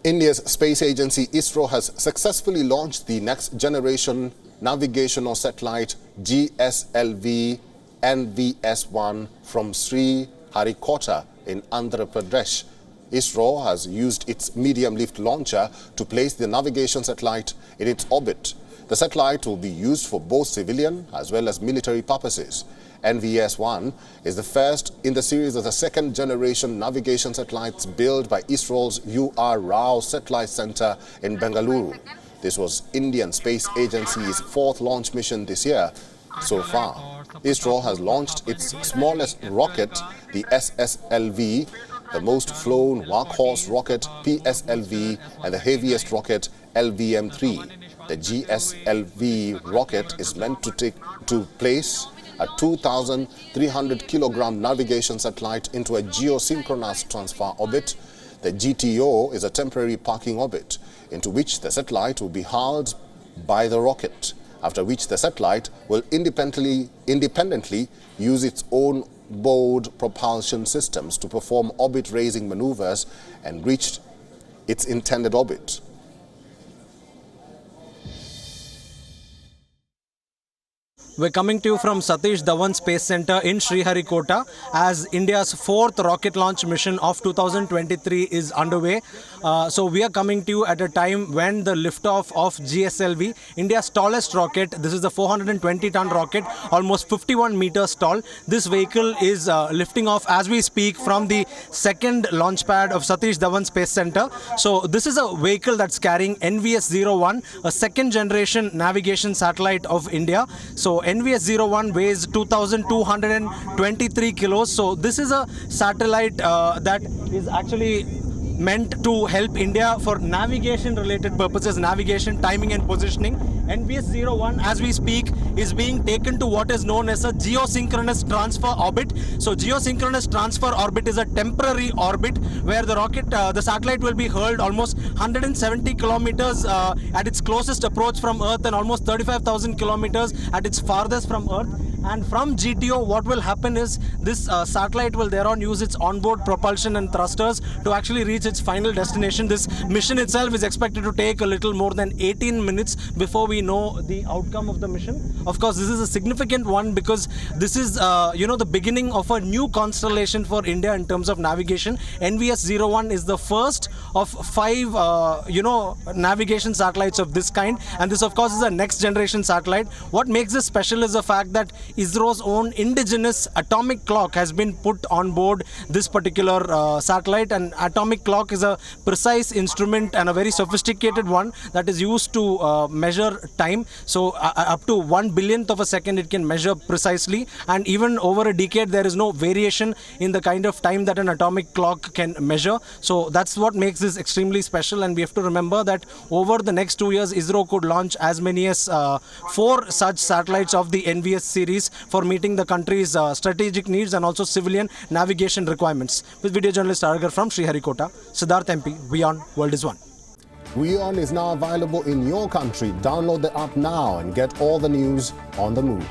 India's space agency ISRO has successfully launched the next generation navigational satellite GSLV F12 from Sriharikota in Andhra Pradesh. ISRO has used its medium-lift launcher to place the navigation satellite in its orbit. The satellite will be used for both civilian as well as military purposes. NVS-1 is the first in the series of the second-generation navigation satellites built by ISRO's UR Rao Satellite Centre in Bengaluru. This was Indian Space Agency's fourth launch mission this year. So far, ISRO has launched its smallest rocket, the SSLV, the most flown workhorse rocket, PSLV, and the heaviest rocket, LVM-3. The GSLV rocket is meant to place a 2,300 kilogram navigation satellite into a geosynchronous transfer orbit. The GTO is a temporary parking orbit into which the satellite will be hauled by the rocket, after which the satellite will independently use its own onboard propulsion systems to perform orbit-raising maneuvers and reach its intended orbit. We're coming to you from Satish Dhawan Space Centre in Sriharikota as India's fourth rocket launch mission of 2023 is underway. So we are coming to you at a time when the liftoff of GSLV, India's tallest rocket, this is the 420-ton rocket, almost 51 meters tall. This vehicle is lifting off as we speak from the second launch pad of Satish Dhawan Space Centre. So this is a vehicle that's carrying NVS-01, a second generation navigation satellite of India. So NVS-01 weighs 2,223 kilos. So this is a satellite that is actually meant to help India for navigation related purposes, navigation, timing and positioning. NVS-01 as we speak is being taken to what is known as a geosynchronous transfer orbit. So geosynchronous transfer orbit is a temporary orbit where the rocket, the satellite will be hurled almost 170 kilometers at its closest approach from Earth and almost 35,000 kilometers at its farthest from Earth. And from GTO, what will happen is this satellite will thereon use its onboard propulsion and thrusters to actually reach its final destination. This mission itself is expected to take a little more than 18 minutes before we know the outcome of the mission. Of course, this is a significant one because this is, the beginning of a new constellation for India in terms of navigation. NVS-01 is the first of 5, navigation satellites of this kind. And this, of course, is a next generation satellite. What makes this special is the fact that ISRO's own indigenous atomic clock has been put on board this particular satellite. And atomic clock is a precise instrument and a very sophisticated one that is used to measure time. So up to 1 billionth of a second it can measure precisely, and even over a decade there is no variation in the kind of time that an atomic clock can measure. So that's what makes this extremely special, and we have to remember that over the next 2 years ISRO could launch as many as 4 such satellites of the NVS series for meeting the country's strategic needs and also civilian navigation requirements. With video journalist Aragar from Sriharikota, Siddharth MP, WION World is One. WION is now available in your country. Download the app now and get all the news on the move.